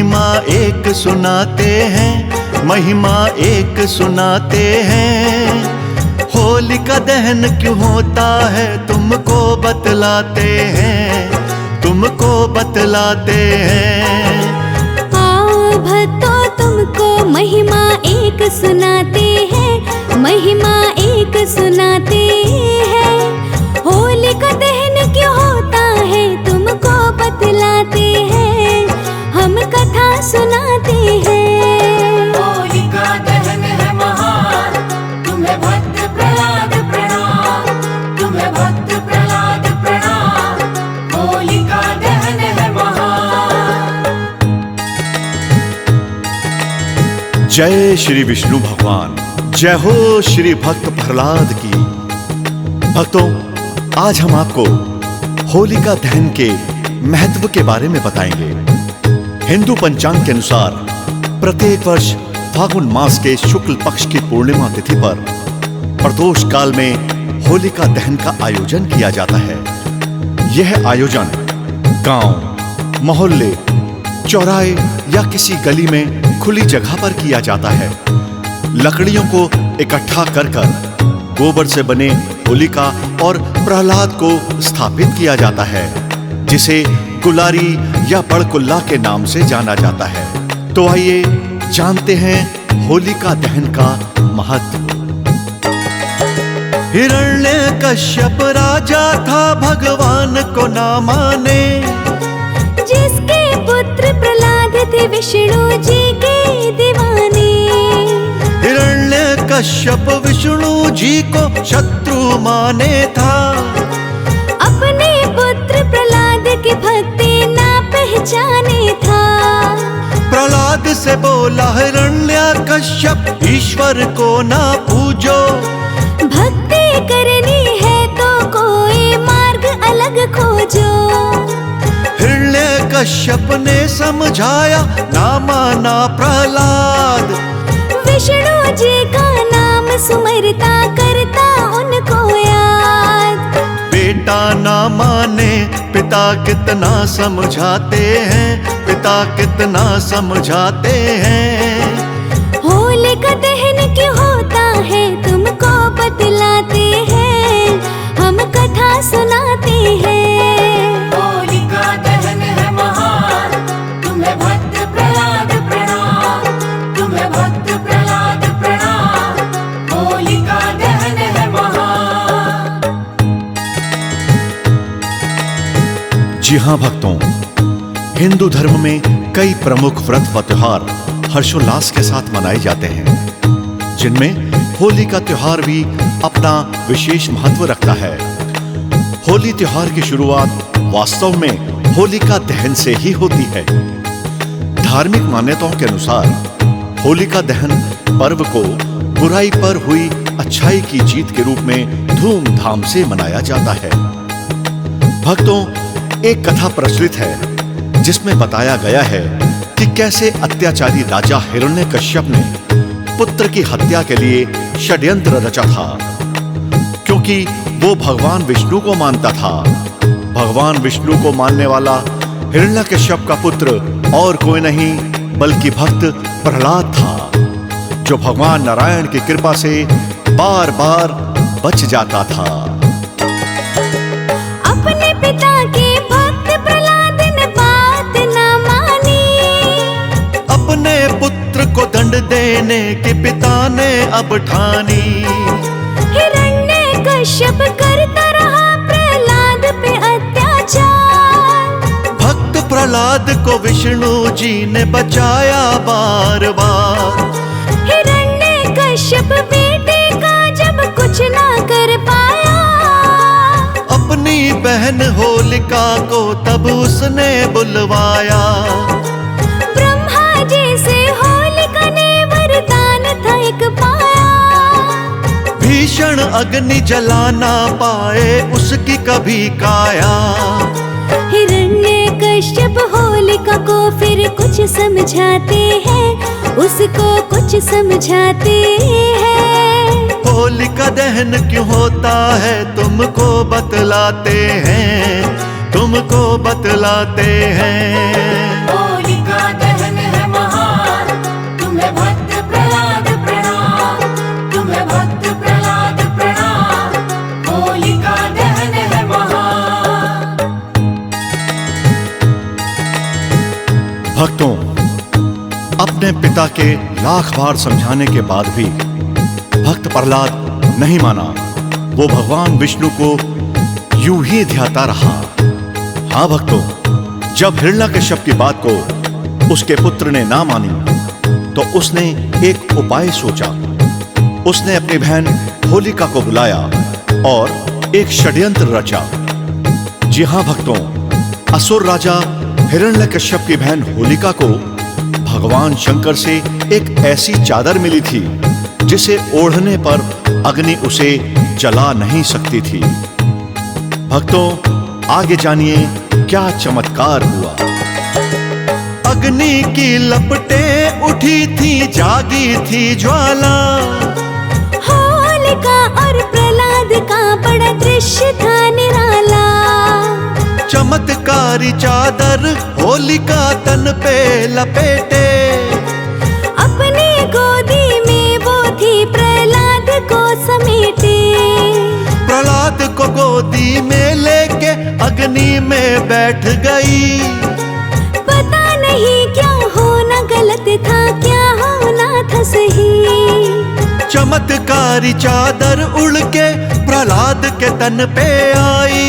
महिमा एक सुनाते हैं, महिमा एक सुनाते हैं। होलिका दहन क्यों होता है तुमको बतलाते हैं, तुमको बतलाते हैं। आओ भक्तों तुमको महिमा एक सुनाते हैं, महिमा एक सुनाते हैं। होलिका दहन क्यों होता है तुमको बतलाते हैं, हम कथा सुनाते हैं। होलिका दहन है महान, तुम्हें भक्त प्रहलाद प्रणाम, तुम्हें भक्त प्रहलाद प्रणाम। होलिका दहन है महान। जय श्री विष्णु भगवान, जय हो श्री भक्त प्रहलाद की। भक्तों, आज हम आपको होलिका दहन के महत्व के बारे में बताएंगे। हिंदू पंचांग के अनुसार प्रत्येक वर्ष फागुन मास के शुक्ल पक्ष की पूर्णिमा तिथि पर प्रदोष काल में होलिका दहन का आयोजन किया जाता है। यह आयोजन गांव, मोहल्ले, चौराहे या किसी गली में खुली जगह पर किया जाता है। लकड़ियों को इकट्ठा कर गोबर से बने होलिका और प्रहलाद को स्थापित किया जाता है, जिसे गुलारी या बड़कुल्ला के नाम से जाना जाता है। तो आइए जानते हैं होलिका दहन का महत्व। हिरण्यकश्यप राजा था भगवान को ना माने, जिसके पुत्र प्रहलाद थे विष्णु जी के दीवाने। हिरण्यकश्यप विष्णु जी को शत्रु माने था, अपने पुत्र प्रहलाद की भक्ति ना पहचाने था। प्रहलाद से बोला हिरण्यकश्यप, ईश्वर को ना पूजो, भक्ति करनी है तो कोई मार्ग अलग खोजो। हिरण्यकश्यप ने समझाया, ना माना प्रहलाद, विष्णु जी का नाम सुमरता करता उनको याद। बेटा ना माने पिता कितना समझाते हैं, पिता कितना समझाते हैं। होलिका दहन क्यों होता है तुमको बतलाते हैं, हम कथा सुनाते हैं। होलिका दहन है महान, तुम्हें भक्त प्रहलाद प्रणाम, तुम्हें भक्त प्रहलाद प्रणाम। होलिका दहन है महान। जी हाँ भक्तों, हिंदू धर्म में कई प्रमुख व्रत व त्योहार हर्षोल्लास के साथ मनाए जाते हैं, जिनमें होली का त्योहार भी अपना विशेष महत्व रखता है। होली त्योहार की शुरुआत वास्तव में होलिका दहन से ही होती है। धार्मिक मान्यताओं के अनुसार होलिका दहन पर्व को बुराई पर हुई अच्छाई की जीत के रूप में धूमधाम से मनाया जाता है। भक्तों, एक कथा प्रचलित है जिसमें बताया गया है कि कैसे अत्याचारी राजा हिरण्यकश्यप ने पुत्र की हत्या के लिए षड्यंत्र रचा था, क्योंकि वो भगवान विष्णु को मानता था। भगवान विष्णु को मानने वाला हिरण्यकश्यप का पुत्र और कोई नहीं बल्कि भक्त प्रहलाद था, जो भगवान नारायण की कृपा से बार बार बच जाता था। अपने पिता के भक्त प्रहलाद ने बात न मानी, अपने पुत्र को दंड देने के पिता ने अब ठानी। हिरण्यकश्यप करता रहा प्रहलाद पे अत्याचार, भक्त प्रहलाद को विष्णु जी ने बचाया बार बार। हिरण्यकश्यप बेटे का जब कुछ ना कर पाया, अपनी बहन होलिका को तब उसने बुलवाया। ब्रह्मा जी से होलिका ने वरदान था एक पाया, भीषण अग्नि जला ना पाए उसकी कभी काया। हिरण्यकश्यप होलिका को फिर कुछ समझाते हैं, उसको कुछ समझाते हैं। होलिका दहन क्यों होता है तुमको बतलाते हैं, तुमको बतलाते हैं। होलिका दहन अपने पिता के लाख बार समझाने के बाद भी भक्त प्रहलाद नहीं माना। वो भगवान विष्णु को यूं ही ध्याता रहा। हाँ भक्तों, जब हिरण्यकश्यप की बात को उसके पुत्र ने ना मानी तो उसने एक उपाय सोचा। उसने अपनी बहन होलिका को बुलाया और एक षड्यंत्र रचा। जी हाँ भक्तों, असुर राजा हिरण्यकश्यप की बहन होलिका को भगवान शंकर से एक ऐसी चादर मिली थी जिसे ओढ़ने पर अग्नि उसे जला नहीं सकती थी। भक्तों, आगे जानिए क्या चमत्कार हुआ। अग्नि की लपटें उठी थी, जागी थी ज्वाला। होलिका और प्रहलाद का बड़ा दृश्य था निराला। चमत्कारी चादर होलिका तन पे लपेटे। अपनी गोदी में वो थी, प्रहलाद को समेटे। प्रहलाद को गोदी में लेके अग्नि में बैठ गई। पता नहीं क्या होना गलत था, क्या होना था सही। चमत्कारी चादर उड़ के प्रहलाद के तन पे आई।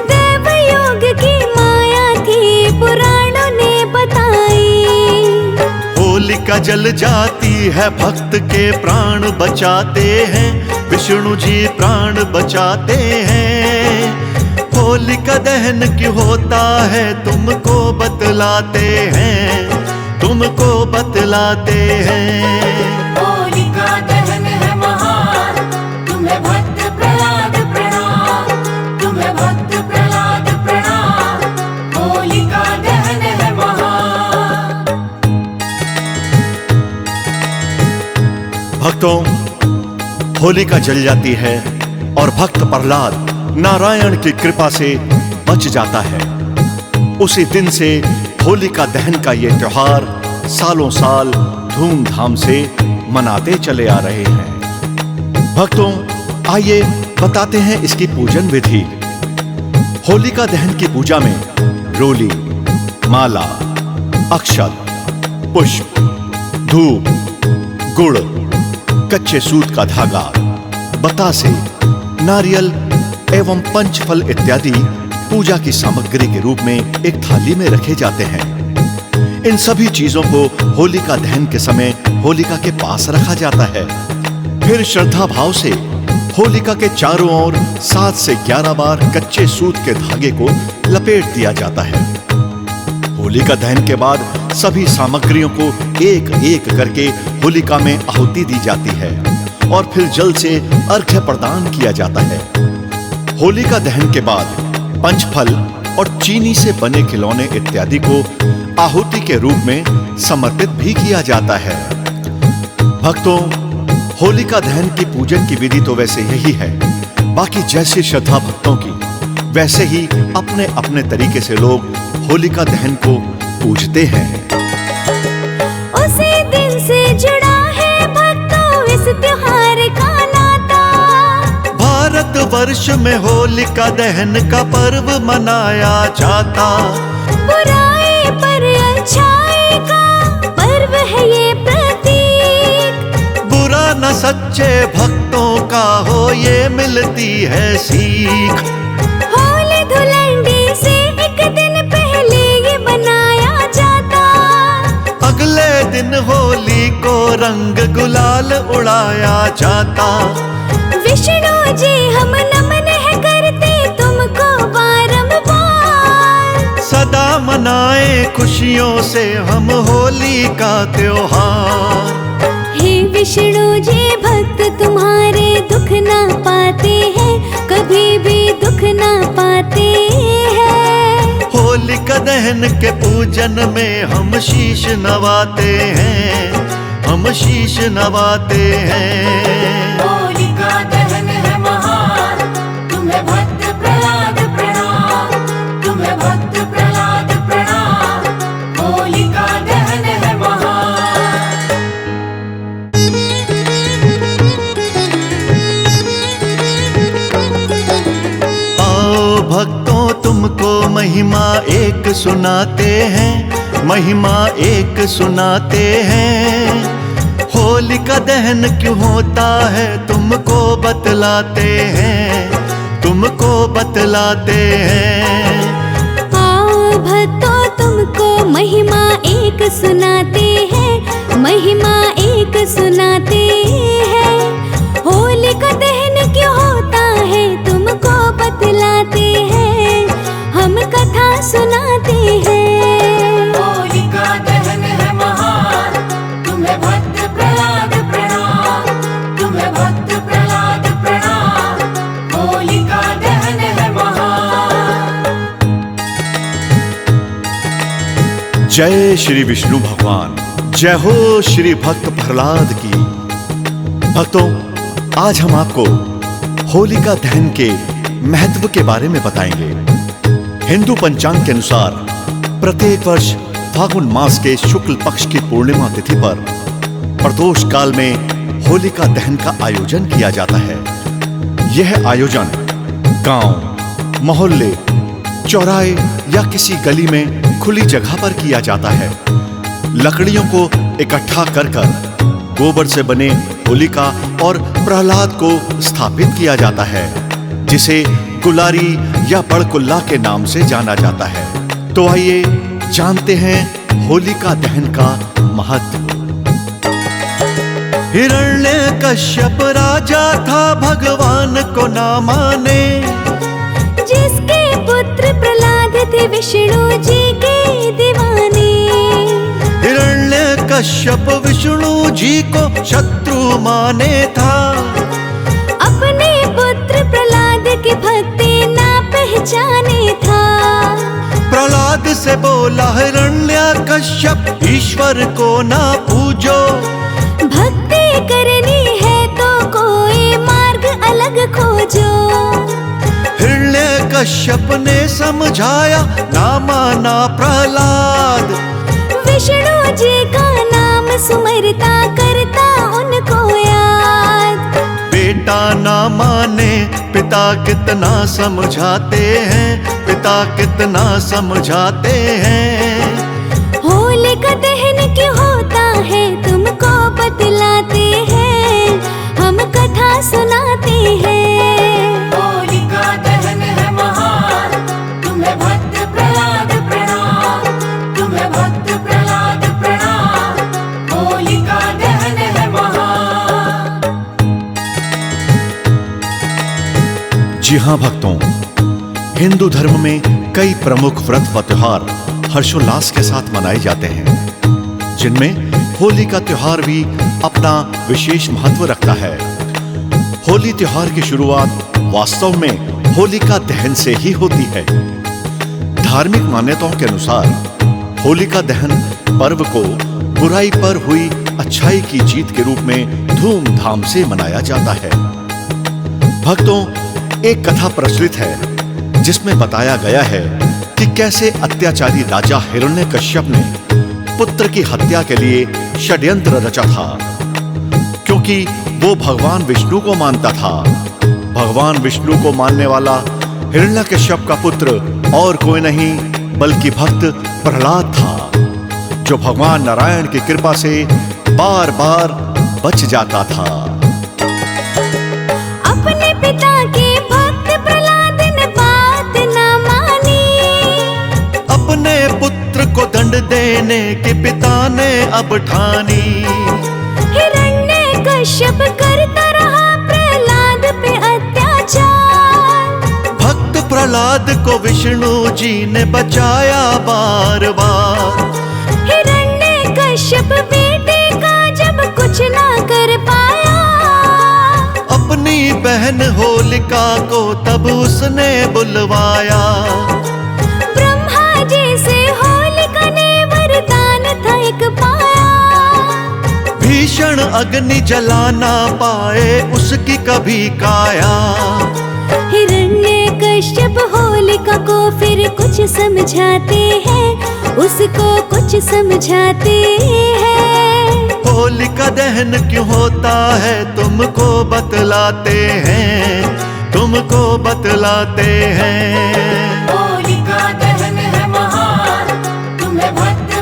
देवयोग की माया थी, पुराणों ने बताई। होलिका जल जाती है, भक्त के प्राण बचाते हैं। विष्णु जी प्राण बचाते हैं। होलिका दहन क्यों होता है, तुमको बतलाते हैं, तुमको बतलाते हैं। होलिका दहन है महान, तुम्हें भक्त प्रहलाद प्रणाम, तुम्हें भक्त प्रहलाद प्रणाम। होलिका दहन है महान। भक्तों, होलिका जल जाती है और भक्त प्रहलाद नारायण की कृपा से बच जाता है। उसी दिन से होलिका दहन का ये त्योहार सालों साल धूमधाम से मनाते चले आ रहे हैं। भक्तों, आइए बताते हैं इसकी पूजन विधि। होलिका दहन की पूजा में रोली, माला, अक्षत, पुष्प, धूप, गुड़, कच्चे सूत का धागा, बतासे, नारियल एवं पंचफल इत्यादि पूजा की सामग्री के रूप में एक थाली में रखे जाते हैं। इन सभी चीजों को होलिका दहन के समय होलिका के पास रखा जाता है। फिर श्रद्धा भाव से होलिका के चारों ओर 7 से 11 बार कच्चे सूत के धागे को लपेट दिया जाता है। होलिका दहन के बाद सभी सामग्रियों को एक एक करके होलिका में आहुति दी जाती है और फिर जल से अर्घ्य प्रदान किया जाता है। होलिका दहन के बाद पंचफल और चीनी से बने खिलौने इत्यादि को आहुति के रूप में समर्पित भी किया जाता है। भक्तों, होलिका दहन की पूजन की विधि तो वैसे यही है। बाकी जैसी श्रद्धा भक्तों की, वैसे ही अपने अपने तरीके से लोग होलिका दहन को पूजते हैं। उसी दिन से जुड़ा है भक्तों इस त्योहार का नाता। भारत वर्ष में होलिका दहन का पर्व मनाया जाता। बुराई पर अच्छाई का पर्व है ये प्रतीक। बुरा न सच्चे भक्तों का हो, ये मिलती है सीख। होली धुलंडी से एक दिन पहले ये बनाया जाता। अगले दिन होली को रंग गुलाल उड़ाया जाता। विष्णु जी हम नमन है करते तुमको बारंबार। सदा मनाए खुशियों से हम होली का त्योहार। हे विष्णु जी भक्त तुम्हारे दुख ना पाते हैं, कभी भी दुख ना पाते हैं। होलिका दहन के पूजन में हम शीश नवाते हैं, हम शीश नवाते हैं। होलिका दहन है महान, तुम्हें भक्त प्रहलाद प्रणाम, तुम्हें भक्त प्रहलाद प्रणाम। होलिका दहन है महान। आओ भक्तों, तुमको महिमा एक सुनाते हैं। महिमा एक सुनाते हैं। होलिका दहन क्यों होता है तुमको बतलाते हैं, तुमको बतलाते हैं। आओ भक्तों तुमको महिमा एक सुनाते हैं, महिमा एक सुनाते हैं। होलिका दहन क्यों होता है तुमको बतलाते हैं, हम कथा सुनाते हैं। होलिका दहन है महान, तुम्हें भक्त प्रहलाद प्रणाम, तुम्हें भक्त प्रहलाद प्रणाम। होलिका दहन है महान। जय श्री विष्णु भगवान, जय हो श्री भक्त प्रहलाद की। भक्तों, आज हम आपको होलिका दहन के महत्व के बारे में बताएंगे। हिंदू पंचांग के अनुसार प्रत्येक वर्ष फागुन मास के शुक्ल पक्ष की पूर्णिमा तिथि पर प्रदोष काल में होलिका दहन का आयोजन किया जाता है। यह आयोजन गांव, मोहल्ले, चौराहे या किसी गली में खुली जगह पर किया जाता है। लकड़ियों को इकट्ठा कर गोबर से बने होलिका और प्रहलाद को स्थापित किया जाता है, जिसे गुलारी या बड़कुल्ला के नाम से जाना जाता है। तो आइए जानते हैं होलिका दहन का महत्व। हिरण्यकश्यप राजा था, भगवान को ना माने, जिसके पुत्र प्रहलाद थे विष्णु जी के दीवाने। हिरण्यकश्यप विष्णु जी को शत्रु माने था, अपने पुत्र प्रहलाद की भक्ति ना पहचाने था। प्रहलाद से बोला हिरण्यकश्यप, ईश्वर को ना पूजो, भक्ति करनी है तो कोई मार्ग अलग खोजो। हिरण्यकश्यप ने समझाया, ना माना प्रहलाद, विष्णु जी का नाम सुमरता करता उनको याद। बेटा ना माने, पिता कितना समझाते हैं, पिता कितना समझाते हैं। होलिका दहन क्यों होता है तुमको बतलाते हैं, हम कथा सुनाते हैं। होलिका दहन है महान, तुम्हें भक्त प्रहलाद प्रणाम, तुम्हें भक्त प्रहलाद प्रणाम। होलिका दहन है महान। जी हाँ भक्तों, हिंदू धर्म में कई प्रमुख व्रत व त्योहार हर्षोल्लास के साथ मनाए जाते हैं, जिनमें होली का त्योहार भी अपना विशेष महत्व रखता है। होली त्योहार की शुरुआत वास्तव में होलिका दहन से ही होती है। धार्मिक मान्यताओं के अनुसार होलिका दहन पर्व को बुराई पर हुई अच्छाई की जीत के रूप में धूमधाम से मनाया जाता है। भक्तों, एक कथा प्रचलित है जिसमें बताया गया है कि कैसे अत्याचारी राजा हिरण्यकश्यप ने पुत्र की हत्या के लिए षड्यंत्र रचा था। क्योंकि वो भगवान विष्णु को मानता था। भगवान विष्णु को मानने वाला हिरण्यकश्यप का पुत्र और कोई नहीं बल्कि भक्त प्रहलाद था, जो भगवान नारायण की कृपा से बार बार बच जाता था। अपने पिता के भक्त प्रहलाद ने बात न मानी, अपने पुत्र को दंड देने के पिता ने अब ठानी। हिरण्यकश्यप करता रहा प्रहलाद पे अत्याचार, भक्त प्रहलाद को विष्णु जी ने बचाया बार बार। हिरण्यकश्यप बेटे का जब कुछ ना कर पाया, अपनी बहन होलिका को तब उसने बुलवाया। ब्रह्मा जी से होलिका ने वरदान था एक पाया, भीषण अग्नि जला ना पाए उसकी कभी काया। हिरण्यकश्यप होलिका को फिर कुछ समझाते हैं, उसको कुछ समझाते हैं। होलिका दहन क्यों होता है तुमको बतलाते हैं, तुमको बतलाते हैं। होलिका दहन है महान, तुम्हें भक्त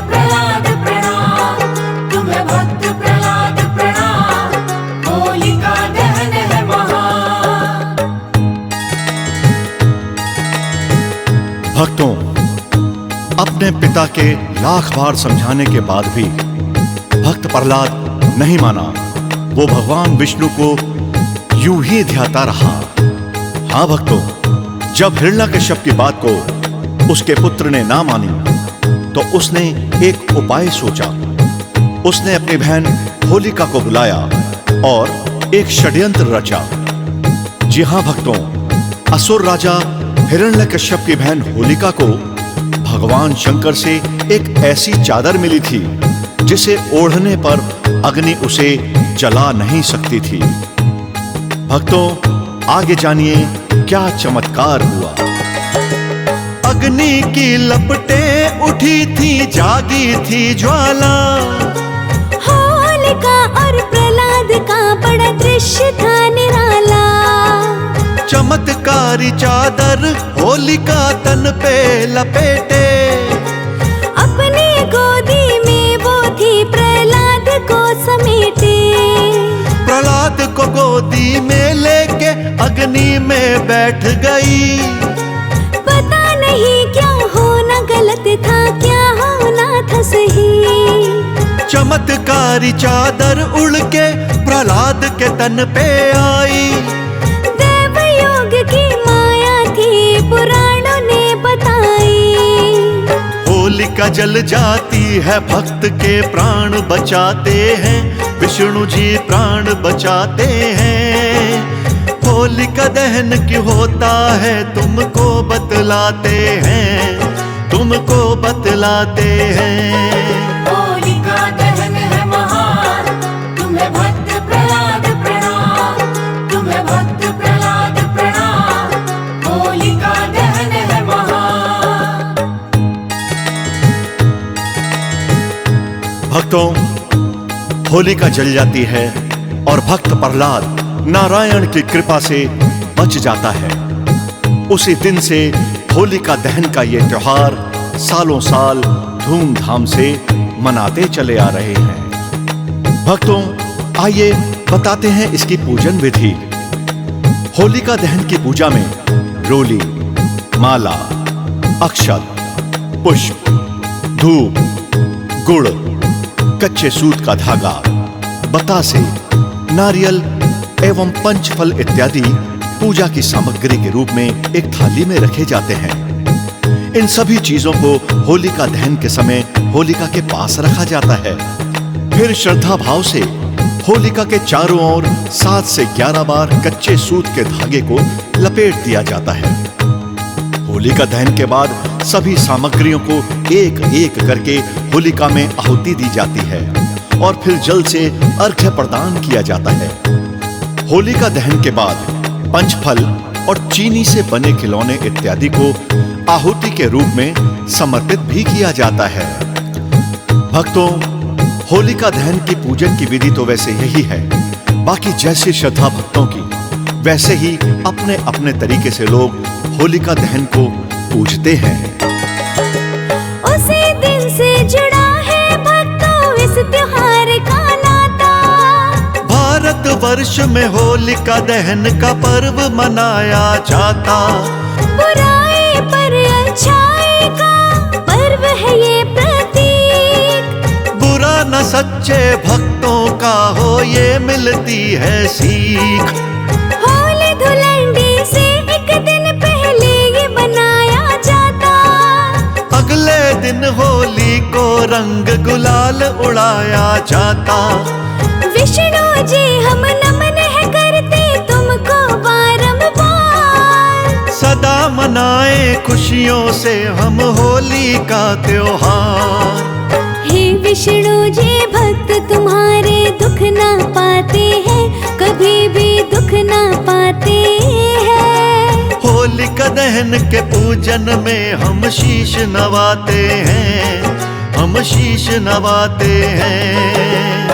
भक्तों, अपने पिता के लाख बार समझाने के बाद भी भक्त प्रहलाद नहीं माना। वो भगवान विष्णु को यूं ही ध्याता रहा। हाँ भक्तों, जब हिरण्यकश्यप की बात को उसके पुत्र ने ना मानी तो उसने एक उपाय सोचा। उसने अपनी बहन होलिका को बुलाया और एक षड्यंत्र रचा। जी हाँ भक्तों, असुर राजा हिरण्यकश्यप की बहन होलिका को भगवान शंकर से एक ऐसी चादर मिली थी जिसे ओढ़ने पर अग्नि उसे जला नहीं सकती थी। भक्तों, आगे जानिए क्या चमत्कार हुआ। अग्नि की लपटें उठी थी, जागी थी ज्वाला। होलिका और प्रहलाद का बड़ा दृश्य था निराला। चमत्कारी चादर होलिका तन पे लपेटे। अपनी गोदी में वो थी, प्रहलाद को समेटे। प्रहलाद को गोदी में लेके अग्नि में बैठ गई। पता नहीं क्या होना गलत था, क्या होना था सही। चमत्कारी चादर उड़ के प्रहलाद के तन पे आई। देवयोग की माया थी, पुराणों ने बताई। होलिका जल जाती है, भक्त के प्राण बचाते हैं। विष्णु जी प्राण बचाते हैं। होलिका दहन क्यों होता है, तुमको बतलाते हैं, तुमको बतलाते हैं। होलिका दहन है महान, तुम्हें भक्त प्रहलाद प्रणाम, तुम्हें भक्त प्रहलाद प्रणाम। होलिका दहन है महान। भक्तों, होलिका जल जाती है और भक्त प्रहलाद नारायण की कृपा से बच जाता है। उसी दिन से होलिका दहन का ये त्योहार सालों साल धूमधाम से मनाते चले आ रहे हैं। भक्तों, आइए बताते हैं इसकी पूजन विधि। होलिका दहन की पूजा में रोली, माला, अक्षत, पुष्प, धूप, गुड़, कच्चे सूत का धागा, बतासे, नारियल एवं पंचफल इत्यादि पूजा की सामग्री के रूप में एक थाली में रखे जाते हैं। इन सभी चीजों को होलिका दहन के समय होलिका के पास रखा जाता है। फिर श्रद्धा भाव से होलिका के चारों ओर 7 से 11 बार कच्चे सूत के धागे को लपेट दिया जाता है। होलिका दहन के बाद सभी सामग्रियों को एक एक करके होलिका में आहुति दी जाती है और फिर जल से अर्घ्य प्रदान किया जाता है। होलिका दहन के बाद पंचफल और चीनी से बने खिलौने इत्यादि को आहुति के रूप में समर्पित भी किया जाता है। भक्तों, होलिका दहन की पूजन की विधि तो वैसे यही है। बाकी जैसी श्रद्धा भक्तों की, वैसे ही अपने अपने तरीके से लोग होलिका दहन को पूजते हैं। उसी दिन से जुड़ा है भक्तों इस त्योहार का नाता। भारत वर्ष में होलिका दहन का पर्व मनाया जाता। बुराई पर अच्छाई का पर्व है ये प्रतीक। बुरा न सच्चे भक्तों का हो, ये मिलती है सीख। होली धुलंडी से एक दिन पहले ये बनाया जाता। अगले दिन होली को रंग गुलाल उड़ाया जाता। विष्णु जी हम नमन है करते तुमको बारंबार। सदा मनाए खुशियों से हम होली का त्योहार। हे विष्णु जी भक्त तुम्हारे दुख ना पाते हैं, कभी भी दुख ना पाते हैं। होलिका दहन के पूजन में हम शीश नवाते हैं, हम शीश नवाते हैं।